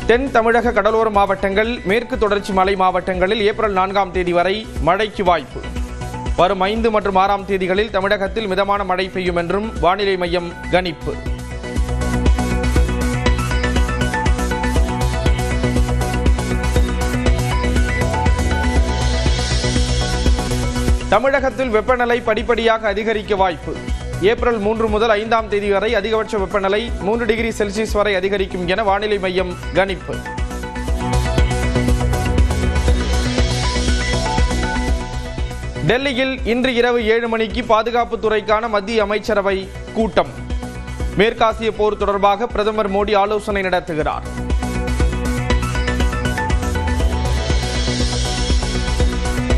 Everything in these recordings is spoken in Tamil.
தென் தமிழக கடலோர மாவட்டங்கள், மேற்கு தொடர்ச்சி மலை மாவட்டங்களில் ஏப்ரல் 4ஆம் தேதி வரை மழைக்கு வாய்ப்பு. வரும் 5 மற்றும் 6ஆம் தேதிகளில் தமிழகத்தில் மிதமான மழை பெய்யும் என்றும் வானிலை மையம் கணிப்பு. தமிழகத்தில் வெப்பநிலை படிப்படியாக அதிகரிக்க வாய்ப்பு. ஏப்ரல் 3 முதல் 5ஆம் தேதி வரை அதிகபட்ச வெப்பநிலை 3 டிகிரி செல்சியஸ் வரை அதிகரிக்கும் என வானிலை மையம் கணிப்பு. டெல்லியில் இன்று இரவு 7 மணிக்கு பாதுகாப்பு துறைக்கான மத்திய அமைச்சரவை கூட்டம். மேற்காசிய போர் தொடர்பாக பிரதமர் மோடி ஆலோசனை நடத்துகிறார்.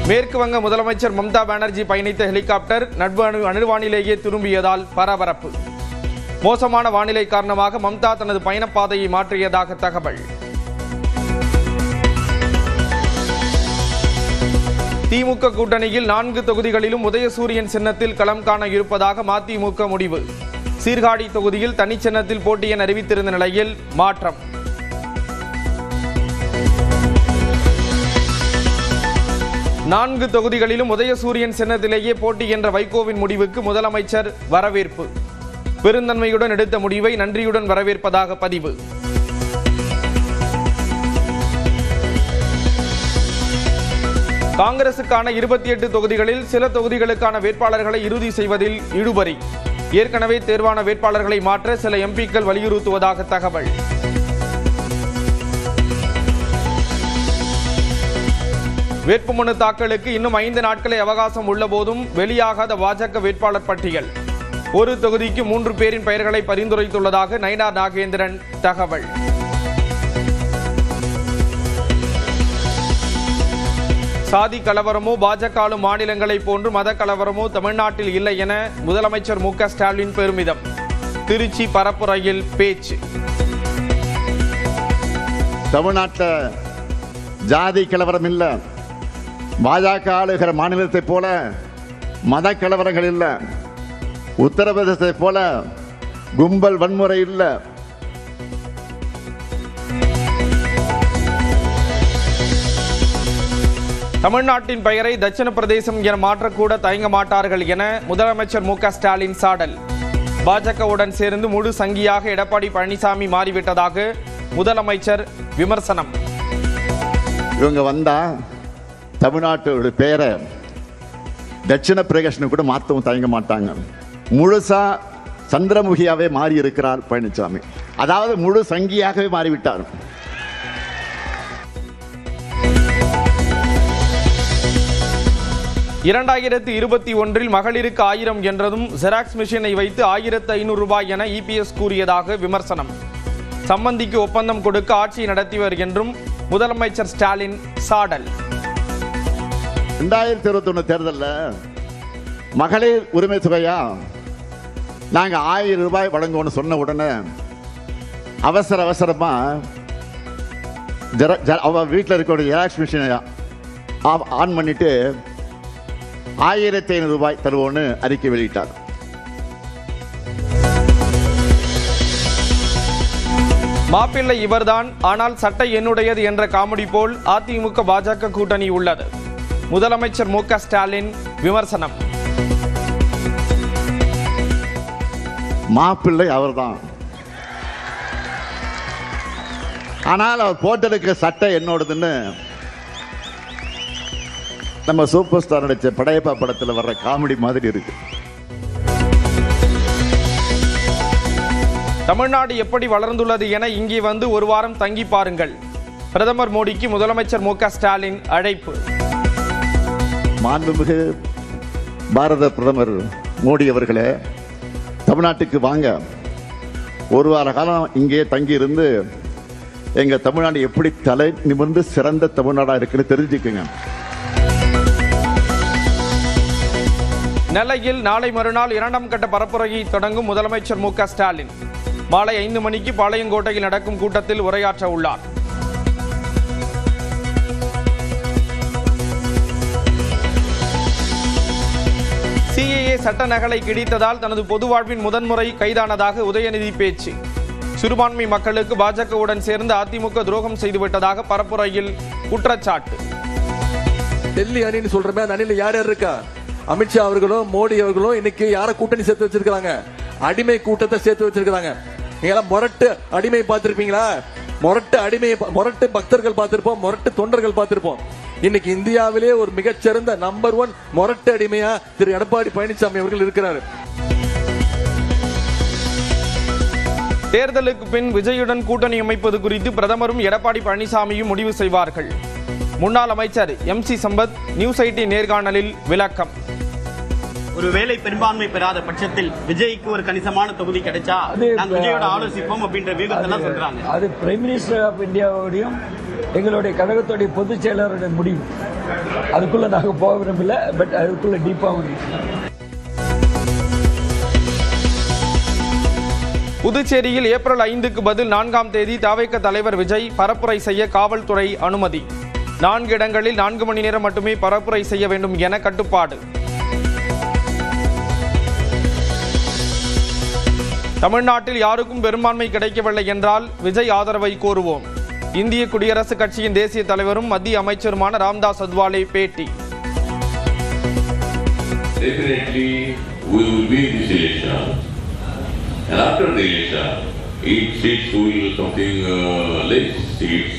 மேற்கு வங்க முதலமைச்சர் மம்தா பானர்ஜி பயணித்த ஹெலிகாப்டர் நடுவானிலேயே திரும்பியதால் பரபரப்பு. மோசமான வானிலை காரணமாக மம்தா தனது பயணப்பாதையை மாற்றியதாக தகவல். திமுக கூட்டணியில் 4 தொகுதிகளிலும் உதயசூரியன் சின்னத்தில் களம் காண இருப்பதாக மதிமுக முடிவு. சீர்காழி தொகுதியில் தனிச்சின்னத்தில் போட்டி என அறிவித்திருந்த நிலையில் மாற்றம். நான்கு தொகுதிகளிலும் உதயசூரியன் சின்னத்திலேயே போட்டி என்ற வைகோவின் முடிவுக்கு முதலமைச்சர் வரவேற்பு. பெருந்தன்மையுடன் எடுத்த முடிவை நன்றியுடன் வரவேற்பதாக பதிவு. காங்கிரசுக்கான 28 தொகுதிகளில் சில தொகுதிகளுக்கான வேட்பாளர்களை இறுதி செய்வதில் இழுபறி. ஏற்கனவே தேர்வான வேட்பாளர்களை மாற்ற சில எம்பிக்கள் வலியுறுத்துவதாக தகவல். வேட்புமனு தாக்கலுக்கு இன்னும் 5 நாட்களே அவகாசம் உள்ள போதும் வெளியாகாத பாஜக வேட்பாளர் பட்டியல். ஒரு தொகுதிக்கு 3 பேரின் பெயர்களை பரிந்துரைத்துள்ளதாக நயினார் நாகேந்திரன் தகவல். சாதி கலவரமோ பாஜக ஆளும் மாநிலங்களை போன்று மத கலவரமோ தமிழ்நாட்டில் இல்லை என முதலமைச்சர் மு.க. ஸ்டாலின் பெருமிதம். திருச்சி பரப்புரையில் பேச்சு. தமிழ்நாட்டில் ஜாதி கலவரம் இல்லை, பாஜக ஆளுகிற மாநிலத்தை போல மத கலவரங்கள் இல்லை, உத்தரப்பிரதேசத்தை போல கும்பல் வன்முறை இல்லை. தமிழ்நாட்டின் பெயரை தட்சிண பிரதேசம் என மாற்றக்கூட தயங்க மாட்டார்கள் என முதலமைச்சர் மு.க. ஸ்டாலின் சாடல். பாஜகவுடன் சேர்ந்து முழு சங்கியாக எடப்பாடி பழனிசாமி மாறிவிட்டதாக முதலமைச்சர் விமர்சனம். இவங்க வந்தா தமிழ்நாட்டோட பேரை தட்சிண பிரதேசம் கூட மாற்றவும் தயங்க மாட்டாங்க. முழுசா சந்திரமுகியாவே மாறி இருக்கிறார் பழனிசாமி. அதாவது முழு சங்கியாகவே மாறிவிட்டார். இரண்டாயிரத்து 21 மகளிருக்கு 1000 என்றதும் ஜெராக்ஸ் மிஷினை வைத்து 1500 ரூபாய் என இபிஎஸ் கூறியதாக விமர்சனம். சம்பந்திக்கு ஒப்பந்தம் கொடுக்க ஆட்சி நடத்திவர் என்றும் முதலமைச்சர் ஸ்டாலின் சாடல். 2021 தேர்தலில் மகளிர் உரிமை தொகையா நாங்கள் 1000 ரூபாய் வழங்குவோம்னு சொன்ன உடனே அவசரமா அவ வீட்டில் இருக்க ஜெராக்ஸ் மிஷினை ஆன் பண்ணிட்டு 1500 ரூபாய் தருவோன்னு அறிக்கை வெளியிட்டார். மாப்பிள்ளை இவர்தான், ஆனால் சட்டை என்னுடையது என்ற காமெடி போல் அதிமுக பாஜக கூட்டணி உள்ளது. முதலமைச்சர் மு.க. ஸ்டாலின் விமர்சனம். மாப்பிள்ளை அவர்தான், ஆனால் அவர் போட்டிருக்க சட்டை என்னோடதுன்னு நம்ம சூப்பர் ஸ்டார் நடிச்ச படையப்பா படத்தில் வர்ற காமெடி மாதிரி இருக்கு. தமிழ்நாடு எப்படி வளர்ந்துள்ளது என இங்கே வந்து ஒரு வாரம் தங்கி பாருங்கள். பிரதமர் மோடிக்கு முதலமைச்சர் மு.க. ஸ்டாலின் அழைப்பு. மாண்புமிகு பாரத பிரதமர் மோடி அவர்களே, தமிழ்நாட்டுக்கு வாங்க. ஒரு வார காலம் இங்கே தங்கி இருந்து எங்க தமிழ்நாடு எப்படி தலை நிமிர்ந்து சிறந்த தமிழ்நாடா இருக்குன்னு தெரிஞ்சுக்குங்க. நெல்லையில் நாளை மறுநாள் 2ஆம் கட்ட பரப்புரையை தொடங்கும் முதலமைச்சர் மு.க. ஸ்டாலின். மாலை 5 மணிக்கு பாளையங்கோட்டையில் நடக்கும் கூட்டத்தில் உரையாற்ற உள்ளார். சிஏஏ சட்ட நகலை கிழித்ததால் தனது பொது வாழ்வின் முதன்முறை கைதானதாக உதயநிதி பேச்சு. சிறுபான்மை மக்களுக்கு பாஜகவுடன் சேர்ந்து அதிமுக துரோகம் செய்துவிட்டதாக பரப்புரையில் குற்றச்சாட்டு. டெல்லி அணின்னு சொல்றமே, அந்த அணியில யார் யார் இருக்கா? அமித்ஷா அவர்களும் மோடி அவர்களும் இன்னைக்கு யார கூட்டணி சேர்த்து வச்சிருக்காங்க? அடிமை கூட்டத்தை சேர்த்து வச்சிருக்காங்க. நீங்க எல்லாம் முரட்டு அடிமை பார்த்திருப்பீங்களா? முரட்டு பக்தர்கள் பார்த்திருப்போம், முரட்டு தொண்டர்கள் பார்த்திருப்போம். இன்னைக்கு இந்தியாவிலே ஒரு மிகச்சிறந்த நம்பர் 1 முரட்டு அடிமையா திரு எடப்பாடி பழனிசாமி அவர்கள் இருக்கிறார். தேர்தலுக்கு பின் விஜயுடன் கூட்டணி அமைப்பது குறித்து பிரதமரும் எடப்பாடி பழனிசாமியும் முடிவு செய்வார்கள். முன்னாள் அமைச்சர் MC சம்பத் நியூஸ் 18 நேர்காணலில் விளக்கம். ஒருவேளை பெரும்பான்மை பெறாத பட்சத்தில் விஜய்க்கு ஒரு கணிசமான தொகுதி கிடைச்சா நாங்கள் விஜயோட ஆலோசிப்போம் அப்படின்ற வியூகத்தெல்லாம் சொல்றாங்க. அது பிரைம் மினிஸ்டர் ஆஃப் இந்தியாவுடையும் எங்களுடைய கழகத்துடைய பொதுச் செயலாளருடைய முடிவு. அதுக்குள்ள நாங்கள் போக விரும்பல, பட் அதுக்குள்ள டீப்பா புதுச்சேரியில் ஏப்ரல் 5க்கு பதில் 4ஆம் தேதி தவிக தலைவர் விஜய் பரப்புரை செய்ய காவல்துறை அனுமதி. 4 இடங்களில் 4 மணி நேரம் மட்டுமே பரப்புரை செய்ய வேண்டும் என கட்டுப்பாடு. தமிழ்நாட்டில் யாருக்கும் பெரும்பான்மை கிடைக்கவில்லை என்றால் விஜய் ஆதரவை கோருவோம். இந்திய குடியரசுக் கட்சியின் தேசிய தலைவரும் மத்திய அமைச்சருமான ராம்தாஸ் அத்வாலே பேட்டி. And after the election, each seat will something less seats.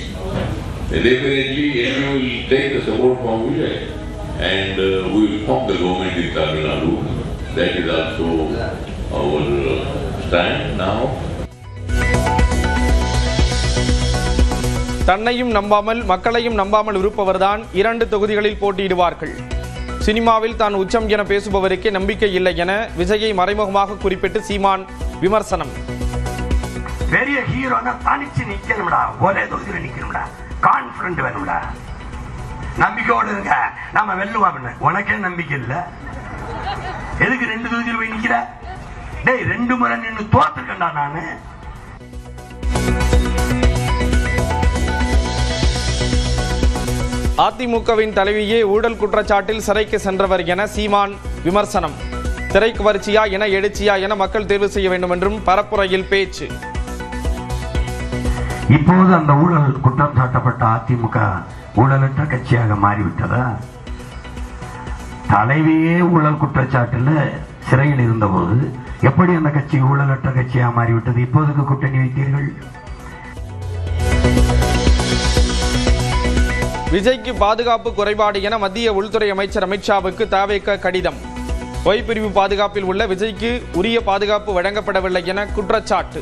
Definitely, NDA will take the support from Vijay, and we will form the government in Tamil Nadu. That is also our stand now. தன்னையும் நம்பாமல் மக்களையும் நம்பாமல் இருப்பவர்தான் 2 தொகுதிகளில் போட்டியிடுவார்கள். சினிமாவில் தான் உச்சம் என பேசுபவருக்கே நம்பிக்கை இல்லை என விஜயை மறைமுகமாக குறிப்பிட்டு சீமான் விமர்சனம். பெரிய ஹீரோனா தனிச்சு நிக்கணும்டா, ஒரே தொகுதியில் நிக்கணும்டா, கான்பிடன்ட் வேணும்டா, நம்பிக்கையோடு இருக்க நாம வெல்லுவோம். உனக்கே நம்பிக்கை இல்ல, எதுக்கு 2 தொகுதியில் போய் நிக்கிற? டேய் 2 முறை நின்று தோத்துக்கண்டா நானு. அதிமுகவின் தலைவியே ஊழல் குற்றச்சாட்டில் சிறைக்கு சென்றவர் என சீமான் விமர்சனம். சிறைக்கு வரிச்சியா என எழுச்சியா என மக்கள் தேர்வு செய்ய வேண்டும் என்றும் பரப்புரையில் பேச்சு. இப்போது அந்த ஊழல் குற்றம் சாட்டப்பட்ட அதிமுக ஊழலற்ற கட்சியாக மாறிவிட்டதா? தலைவியே ஊழல் குற்றச்சாட்டில் சிறையில் இருந்தபோது எப்படி அந்த கட்சி ஊழலற்ற கட்சியாக மாறிவிட்டது? இப்போதுக்கு கூட்டணி வைத்தீர்கள். விஜய்க்கு பாதுகாப்பு குறைபாடு என மத்திய உள்துறை அமைச்சர் அமித்ஷாவுக்கு தவிக கடிதம். ஒய் பிரிவு பாதுகாப்பில் உள்ள விஜய்க்கு உரிய பாதுகாப்பு வழங்கப்படவில்லை என குற்றச்சாட்டு.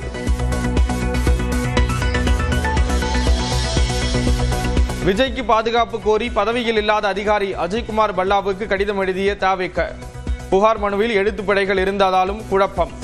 விஜய்க்கு பாதுகாப்பு கோரி பதவியில் இல்லாத அதிகாரி அஜய்குமார் பல்லாவுக்கு கடிதம் எழுதிய தவிக. புகார் மனுவில் எழுத்துப்பிழைகள் இருந்ததாலும் குழப்பம்.